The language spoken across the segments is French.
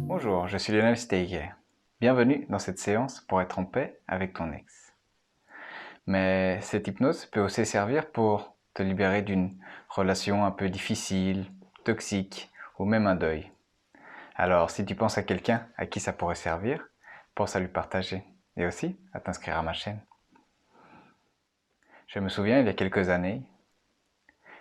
Bonjour, je suis Lionel Steiger. Bienvenue dans cette séance pour être en paix avec ton ex. Mais cette hypnose peut aussi servir pour te libérer d'une relation un peu difficile, toxique ou même un deuil. Alors si tu penses à quelqu'un à qui ça pourrait servir, pense à lui partager et aussi à t'inscrire à ma chaîne. Je me souviens, il y a quelques années,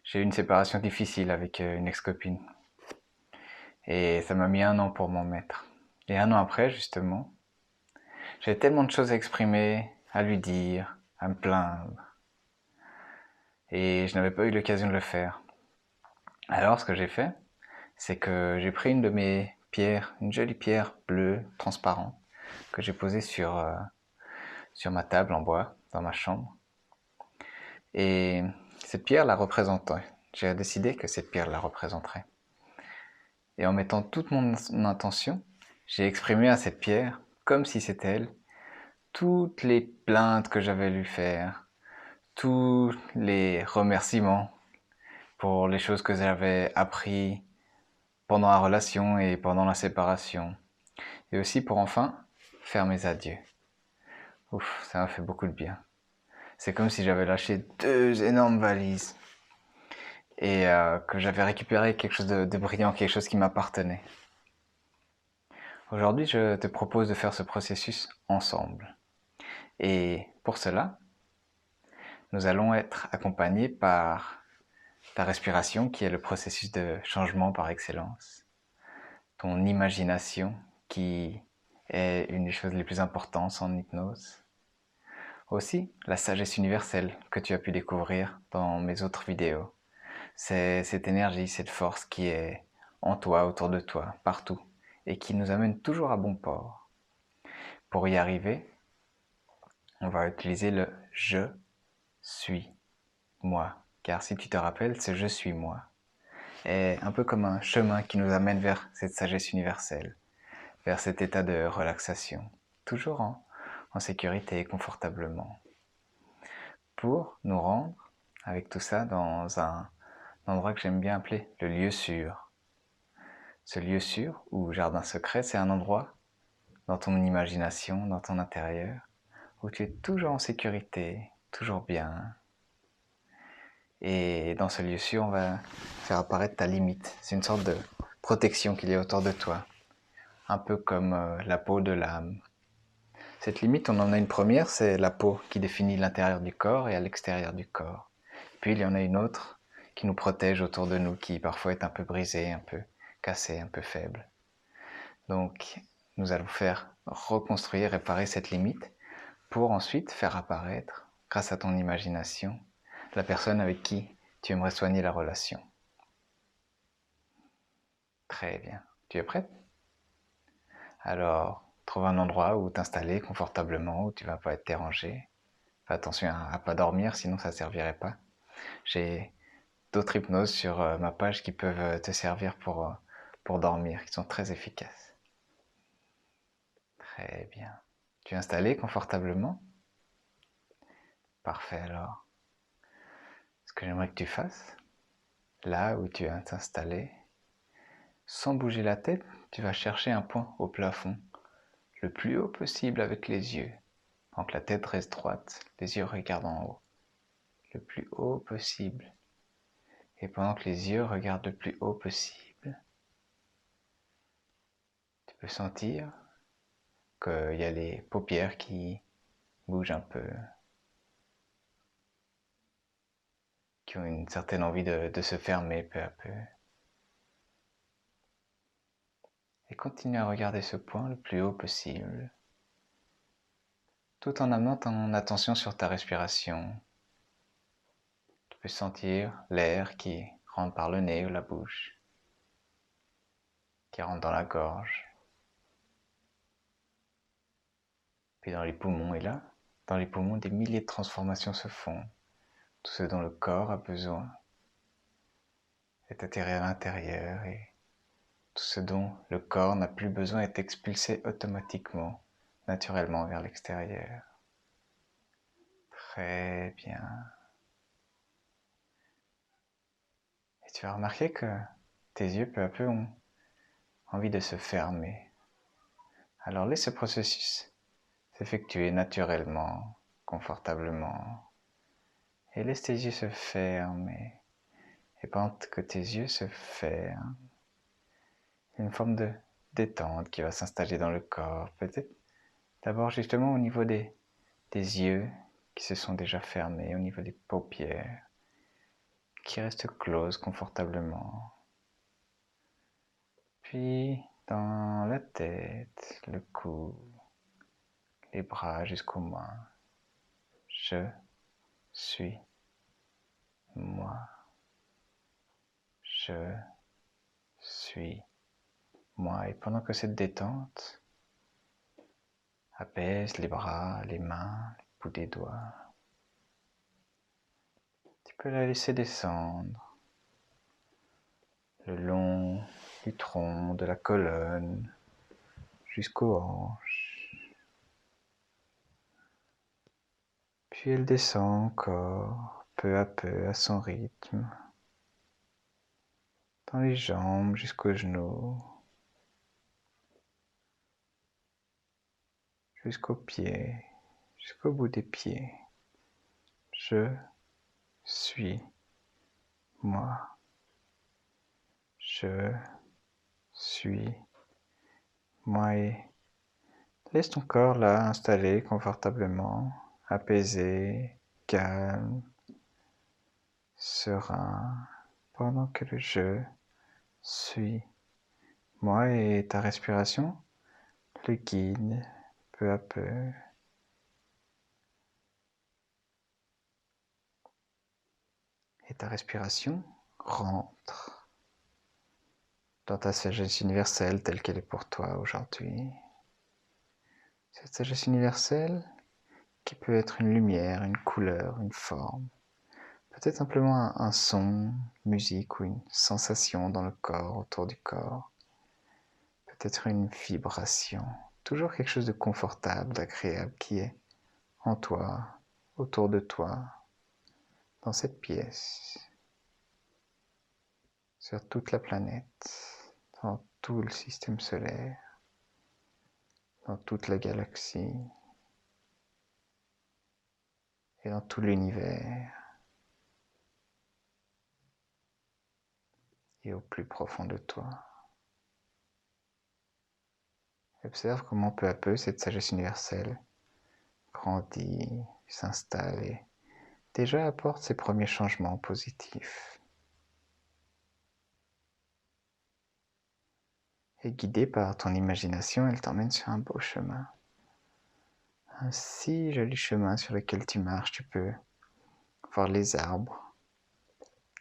j'ai eu une séparation difficile avec une ex-copine. Et ça m'a mis 1 an pour m'en mettre. Et 1 an après, justement, j'avais tellement de choses à exprimer, à lui dire, à me plaindre. Et je n'avais pas eu l'occasion de le faire. Alors, ce que j'ai fait, c'est que j'ai pris une de mes pierres, une jolie pierre bleue, transparente, que j'ai posée sur ma table en bois, dans ma chambre. Et cette pierre la représentait. J'ai décidé que cette pierre la représenterait. Et en mettant toute mon intention, j'ai exprimé à cette pierre, comme si c'était elle, toutes les plaintes que j'avais lui faire, tous les remerciements pour les choses que j'avais appris pendant la relation et pendant la séparation. Et aussi pour enfin faire mes adieux. Ouf, ça m'a fait beaucoup de bien. C'est comme si j'avais lâché 2 énormes valises et que j'avais récupéré quelque chose de brillant, quelque chose qui m'appartenait. Aujourd'hui, je te propose de faire ce processus ensemble. Et pour cela, nous allons être accompagnés par ta respiration qui est le processus de changement par excellence, ton imagination qui est une des choses les plus importantes en hypnose, aussi la sagesse universelle que tu as pu découvrir dans mes autres vidéos. C'est cette énergie, cette force qui est en toi, autour de toi, partout, et qui nous amène toujours à bon port. Pour y arriver, on va utiliser le je suis moi. Car si tu te rappelles, ce je suis moi est un peu comme un chemin qui nous amène vers cette sagesse universelle, vers cet état de relaxation, toujours en sécurité et confortablement. Pour nous rendre, avec tout ça, dans un endroit que j'aime bien appeler le lieu sûr. Ce lieu sûr, ou jardin secret, c'est un endroit dans ton imagination, dans ton intérieur, où tu es toujours en sécurité, toujours bien. Et dans ce lieu sûr, on va faire apparaître ta limite. C'est une sorte de protection qu'il y a autour de toi, un peu comme la peau de l'âme. Cette limite, on en a une première, c'est la peau qui définit l'intérieur du corps et à l'extérieur du corps. Puis il y en a une autre qui nous protège autour de nous, qui parfois est un peu brisée, un peu cassée, un peu faible. Donc nous allons faire reconstruire, réparer cette limite pour ensuite faire apparaître, grâce à ton imagination, la personne avec qui tu aimerais soigner la relation. Très bien. Tu es prête? Alors, trouve un endroit où t'installer confortablement, où tu vas pas être dérangé. Fais attention à ne pas dormir, sinon ça ne servirait pas. J'ai d'autres hypnoses sur ma page qui peuvent te servir pour dormir, qui sont très efficaces. Très bien. Tu es installé confortablement? Parfait alors. Ce que j'aimerais que tu fasses, là où tu es installé, sans bouger la tête, tu vas chercher un point au plafond, le plus haut possible avec les yeux. Donc la tête reste droite, les yeux regardent en haut, le plus haut possible. Et pendant que les yeux regardent le plus haut possible, tu peux sentir qu'il y a les paupières qui bougent un peu, qui ont une certaine envie de se fermer peu à peu. Et continue à regarder ce point le plus haut possible, tout en amenant ton attention sur ta respiration. Tu peux sentir l'air qui rentre par le nez ou la bouche, qui rentre dans la gorge, puis dans les poumons. Et là, dans les poumons, des milliers de transformations se font. Tout ce dont le corps a besoin est atterré à l'intérieur et tout ce dont le corps n'a plus besoin est expulsé automatiquement, naturellement vers l'extérieur. Très bien. Et tu vas remarquer que tes yeux peu à peu ont envie de se fermer. Alors laisse ce processus s'effectuer naturellement, confortablement. Et laisse tes yeux se fermer. Et pendant que tes yeux se ferment, il y a une forme de détente qui va s'installer dans le corps. Peut-être d'abord justement au niveau des yeux qui se sont déjà fermés, au niveau des paupières qui restent closes confortablement. Puis dans la tête, le cou, les bras jusqu'aux mains. Je suis moi. Je suis moi. Et pendant que cette détente apaise les bras, les mains, les bouts des doigts, tu peux la laisser descendre le long du tronc, de la colonne, jusqu'aux hanches. Puis elle descend encore, peu à peu, à son rythme, dans les jambes jusqu'aux genoux, jusqu'aux pieds, jusqu'au bout des pieds. Je suis moi. Je suis moi. Et laisse ton corps là installé confortablement, apaisé, calme, serein, pendant que le je suis moi et ta respiration le guide peu à peu. Et ta respiration rentre dans ta sagesse universelle telle qu'elle est pour toi aujourd'hui. Cette sagesse universelle qui peut être une lumière, une couleur, une forme, peut-être simplement un son, une musique ou une sensation dans le corps, autour du corps, peut-être une vibration, toujours quelque chose de confortable, d'agréable qui est en toi, autour de toi, dans cette pièce, sur toute la planète, dans tout le système solaire, dans toute la galaxie et dans tout l'univers et au plus profond de toi. Observe comment peu à peu cette sagesse universelle grandit, s'installe et déjà apporte ses premiers changements positifs. Et guidée par ton imagination, elle t'emmène sur un beau chemin. Un si joli chemin sur lequel tu marches, tu peux voir les arbres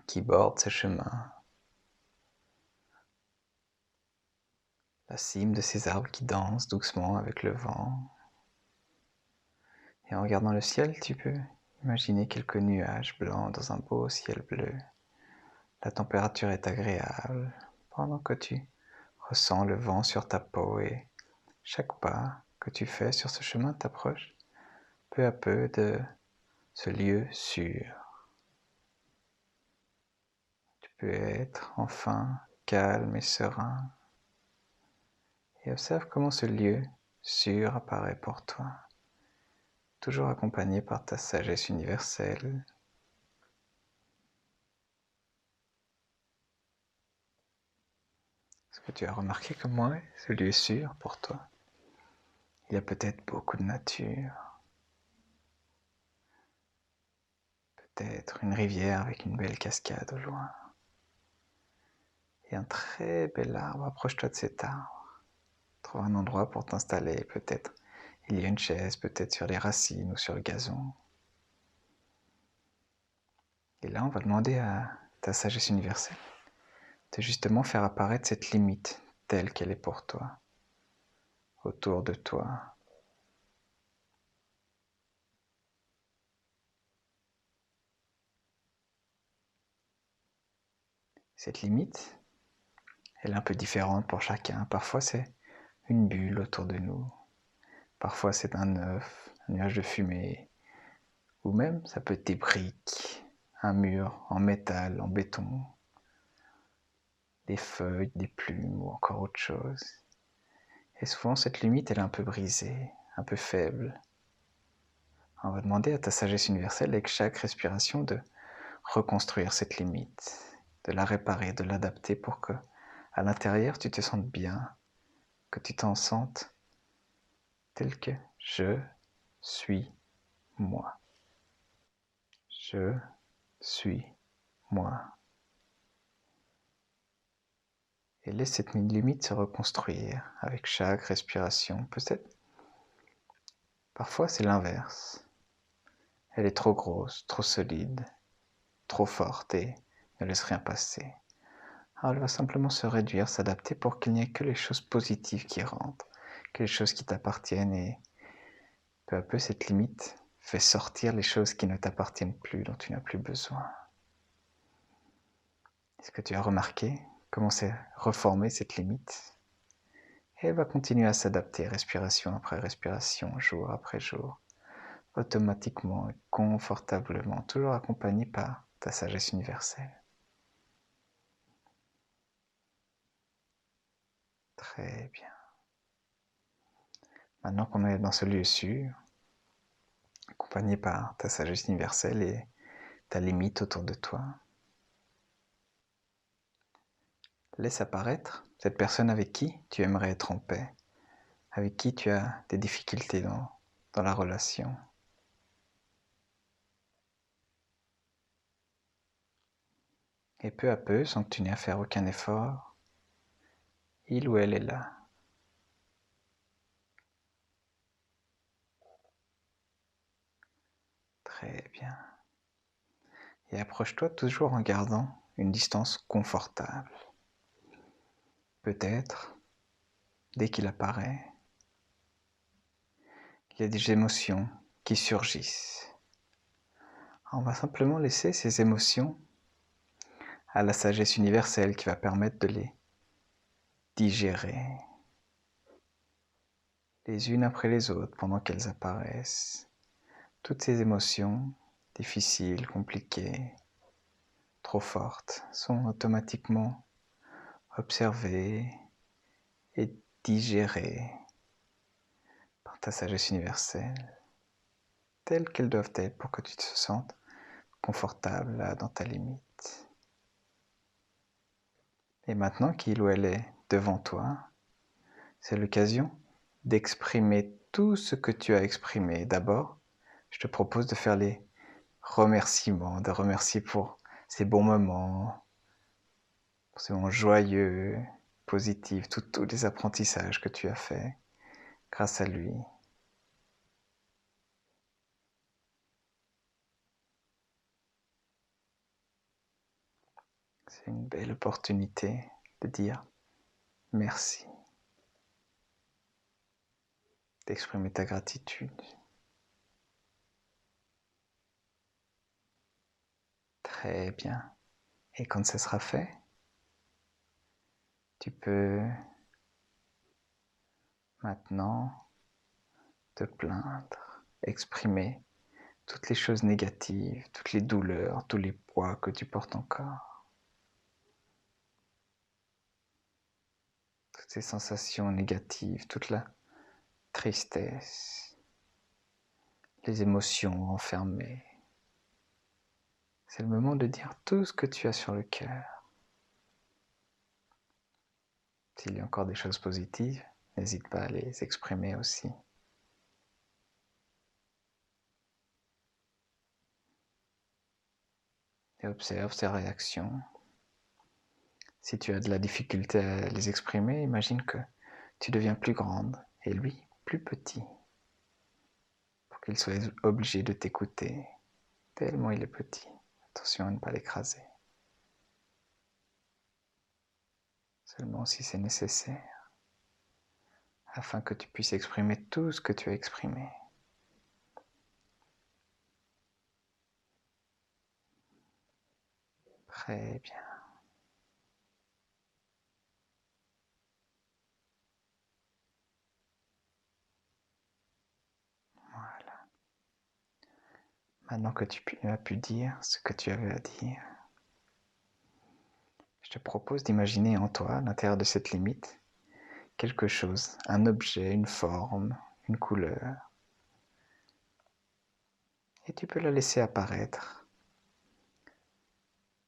qui bordent ce chemin. La cime de ces arbres qui dansent doucement avec le vent. Et en regardant le ciel, tu peux imaginer quelques nuages blancs dans un beau ciel bleu. La température est agréable pendant que tu ressens le vent sur ta peau et chaque pas que tu fais sur ce chemin t'approche peu à peu de ce lieu sûr. Tu peux être enfin calme et serein et observe comment ce lieu sûr apparaît pour toi, toujours accompagné par ta sagesse universelle. Est-ce que tu as remarqué comme moi ce lieu sûr pour toi? Il y a peut-être beaucoup de nature, peut-être une rivière avec une belle cascade au loin. Et un très bel arbre, approche-toi de cet arbre. Trouve un endroit pour t'installer, peut-être. Il y a une chaise, peut-être sur les racines ou sur le gazon. Et là, on va demander à ta sagesse universelle de justement faire apparaître cette limite telle qu'elle est pour toi, autour de toi. Cette limite, elle est un peu différente pour chacun. Parfois, c'est une bulle autour de nous. Parfois, c'est un œuf, un nuage de fumée, ou même ça peut être des briques, un mur en métal, en béton, des feuilles, des plumes ou encore autre chose. Et souvent cette limite elle est un peu brisée, un peu faible. On va demander à ta sagesse universelle avec chaque respiration de reconstruire cette limite, de la réparer, de l'adapter pour que à l'intérieur tu te sentes bien, que tu t'en sentes tel que je suis moi. Je suis moi. Et laisse cette limite se reconstruire avec chaque respiration. Peut-être, parfois c'est l'inverse. Elle est trop grosse, trop solide, trop forte et ne laisse rien passer. Alors elle va simplement se réduire, s'adapter pour qu'il n'y ait que les choses positives qui rentrent, que les choses qui t'appartiennent et peu à peu cette limite fait sortir les choses qui ne t'appartiennent plus, dont tu n'as plus besoin. Est-ce que tu as remarqué comment c'est reformé cette limite? Et elle va continuer à s'adapter respiration après respiration, jour après jour, automatiquement et confortablement, toujours accompagné par ta sagesse universelle. Très bien. Maintenant qu'on est dans ce lieu sûr, accompagné par ta sagesse universelle et ta limite autour de toi, laisse apparaître cette personne avec qui tu aimerais être en paix, avec qui tu as des difficultés dans la relation. Et peu à peu, sans que tu n'aies à faire aucun effort, il ou elle est là. Très bien. Et approche-toi toujours en gardant une distance confortable. Peut-être, dès qu'il apparaît, il y a des émotions qui surgissent. On va simplement laisser ces émotions à la sagesse universelle qui va permettre de les digérer les unes après les autres pendant qu'elles apparaissent. Toutes ces émotions difficiles, compliquées, trop fortes, sont automatiquement observées et digérées par ta sagesse universelle, telles qu'elles doivent être pour que tu te sentes confortable là, dans ta limite. Et maintenant qu'il ou elle est devant toi, c'est l'occasion d'exprimer tout ce que tu as exprimé. D'abord, je te propose de faire les remerciements, de remercier pour ces bons moments, pour ces moments joyeux, positifs, tous les apprentissages que tu as faits grâce à lui. C'est une belle opportunité de dire merci, d'exprimer ta gratitude. Très bien. Et quand ce sera fait, tu peux maintenant te plaindre, exprimer toutes les choses négatives, toutes les douleurs, tous les poids que tu portes encore. Toutes ces sensations négatives, toute la tristesse, les émotions enfermées. C'est le moment de dire tout ce que tu as sur le cœur. S'il y a encore des choses positives, n'hésite pas à les exprimer aussi. Et observe ces réactions. Si tu as de la difficulté à les exprimer, imagine que tu deviens plus grande et lui plus petit, pour qu'il soit obligé de t'écouter, tellement il est petit. Attention à ne pas l'écraser. Seulement si c'est nécessaire, afin que tu puisses exprimer tout ce que tu as exprimé. Très bien. Voilà. Maintenant que tu as pu dire ce que tu avais à dire, je te propose d'imaginer en toi, à l'intérieur de cette limite, quelque chose, un objet, une forme, une couleur. Et tu peux la laisser apparaître,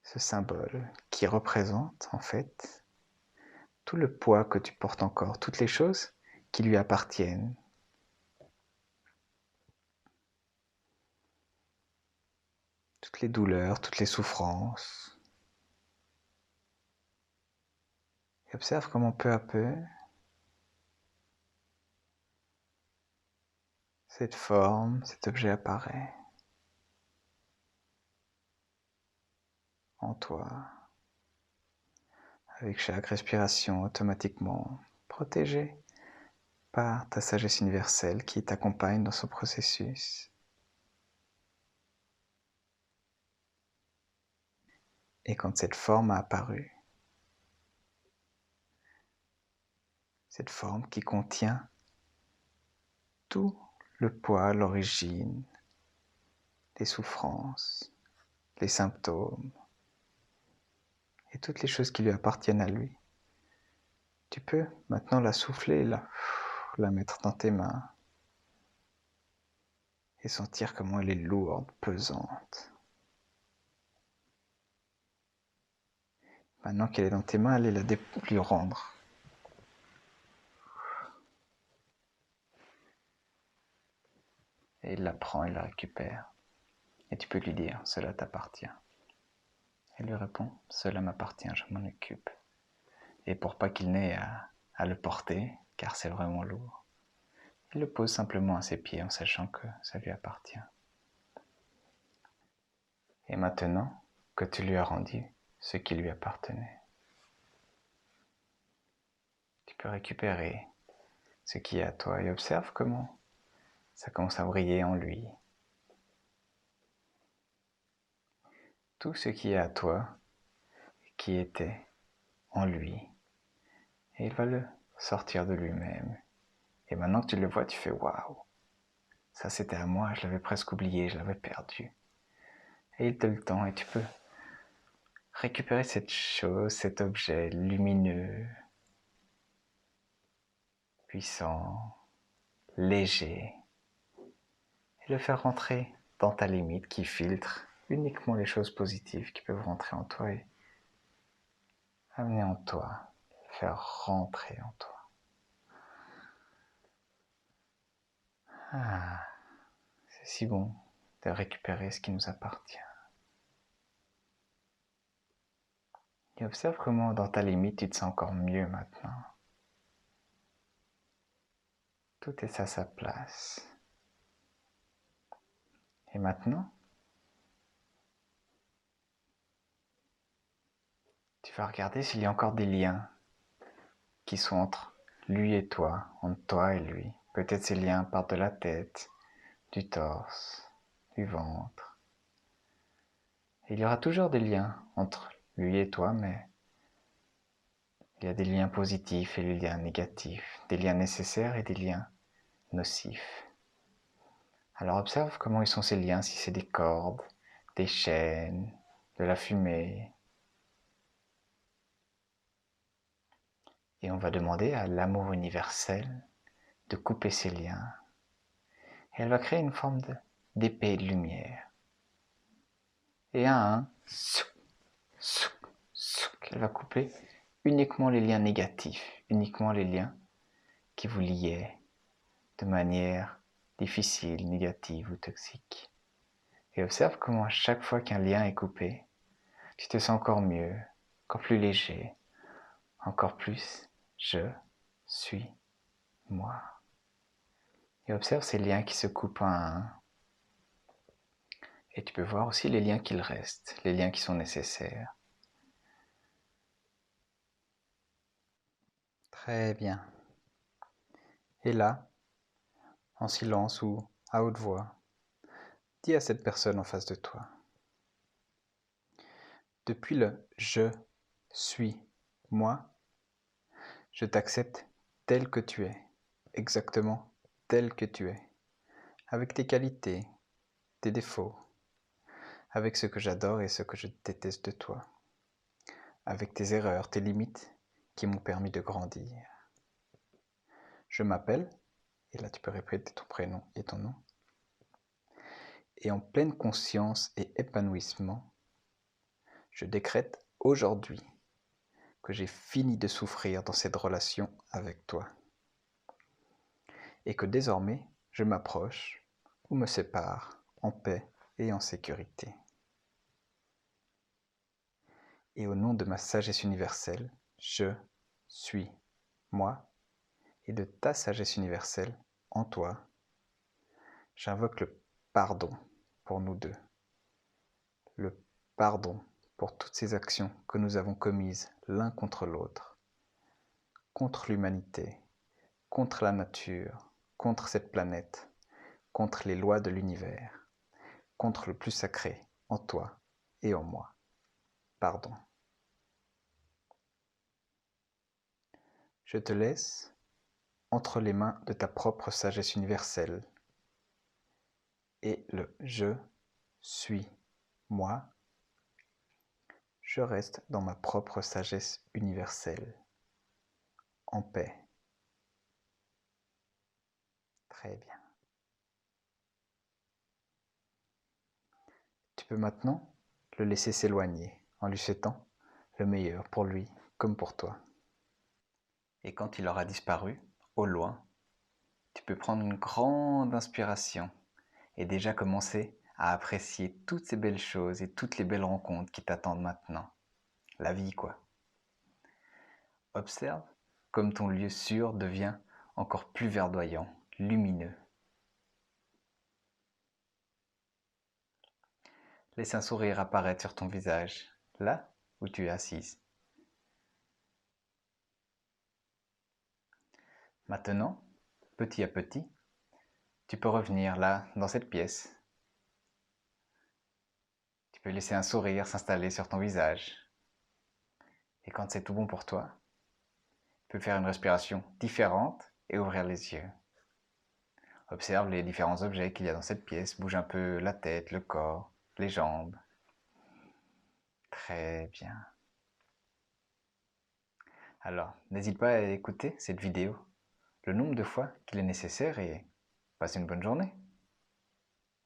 ce symbole qui représente en fait tout le poids que tu portes encore, toutes les choses qui lui appartiennent. Toutes les douleurs, toutes les souffrances. Et observe comment peu à peu, cette forme, cet objet apparaît en toi, avec chaque respiration automatiquement protégée par ta sagesse universelle qui t'accompagne dans ce processus. Et quand cette forme a apparu, cette forme qui contient tout le poids, l'origine, les souffrances, les symptômes et toutes les choses qui lui appartiennent à lui. Tu peux maintenant la souffler, la mettre dans tes mains et sentir comment elle est lourde, pesante. Maintenant qu'elle est dans tes mains, allez la lui rendre. Et il la prend, il la récupère. Et tu peux lui dire, cela t'appartient. Elle lui répond, cela m'appartient, je m'en occupe. Et pour pas qu'il n'ait à le porter, car c'est vraiment lourd, il le pose simplement à ses pieds en sachant que ça lui appartient. Et maintenant que tu lui as rendu ce qui lui appartenait, tu peux récupérer ce qui est à toi et observe comment ça commence à briller en lui. Tout ce qui est à toi, qui était en lui, et il va le sortir de lui-même. Et maintenant que tu le vois, tu fais waouh, ça c'était à moi, je l'avais presque oublié, je l'avais perdu. Et il te le tend et tu peux récupérer cette chose, cet objet lumineux, puissant, léger, et le faire rentrer dans ta limite qui filtre uniquement les choses positives qui peuvent rentrer en toi et amener en toi, faire rentrer en toi. Ah, c'est si bon de récupérer ce qui nous appartient. Et observe comment dans ta limite tu te sens encore mieux maintenant. Tout est à sa place. Et maintenant, tu vas regarder s'il y a encore des liens qui sont entre lui et toi, entre toi et lui. Peut-être ces liens partent de la tête, du torse, du ventre. Et il y aura toujours des liens entre lui et toi, mais il y a des liens positifs et des liens négatifs, des liens nécessaires et des liens nocifs. Alors observe comment ils sont ces liens, si c'est des cordes, des chaînes, de la fumée. Et on va demander à l'amour universel de couper ces liens. Et elle va créer une forme d'épée de lumière. Et à un, elle va couper uniquement les liens négatifs, uniquement les liens qui vous liaient de manière difficile, négative ou toxique. Et observe comment à chaque fois qu'un lien est coupé, tu te sens encore mieux, encore plus léger, encore plus je suis moi. Et observe ces liens qui se coupent un à un. Et tu peux voir aussi les liens qu'il reste, les liens qui sont nécessaires. Très bien. Et là, en silence ou à haute voix, dis à cette personne en face de toi. Depuis le je suis moi, je t'accepte tel que tu es, exactement tel que tu es, avec tes qualités, tes défauts, avec ce que j'adore et ce que je déteste de toi, avec tes erreurs, tes limites qui m'ont permis de grandir. Je m'appelle, et là tu peux répéter ton prénom et ton nom, et en pleine conscience et épanouissement, je décrète aujourd'hui que j'ai fini de souffrir dans cette relation avec toi, et que désormais je m'approche ou me sépare en paix et en sécurité. Et au nom de ma sagesse universelle, je suis moi, et de ta sagesse universelle en toi, j'invoque le pardon pour nous deux, le pardon pour toutes ces actions que nous avons commises l'un contre l'autre, contre l'humanité, contre la nature, contre cette planète, contre les lois de l'univers, contre le plus sacré en toi et en moi. Pardon. Je te laisse entre les mains de ta propre sagesse universelle et le je suis moi. Je reste dans ma propre sagesse universelle, en paix. Très bien. Tu peux maintenant le laisser s'éloigner en lui souhaitant le meilleur pour lui comme pour toi. Et quand il aura disparu, au loin, tu peux prendre une grande inspiration et déjà commencer à apprécier toutes ces belles choses et toutes les belles rencontres qui t'attendent maintenant. La vie, quoi. Observe comme ton lieu sûr devient encore plus verdoyant, lumineux. Laisse un sourire apparaître sur ton visage, là où tu es assise. Maintenant, petit à petit, tu peux revenir là, dans cette pièce. Tu peux laisser un sourire s'installer sur ton visage. Et quand c'est tout bon pour toi, tu peux faire une respiration différente et ouvrir les yeux. Observe les différents objets qu'il y a dans cette pièce, bouge un peu la tête, le corps, les jambes. Très bien. Alors, n'hésite pas à écouter cette vidéo le nombre de fois qu'il est nécessaire et passe une bonne journée.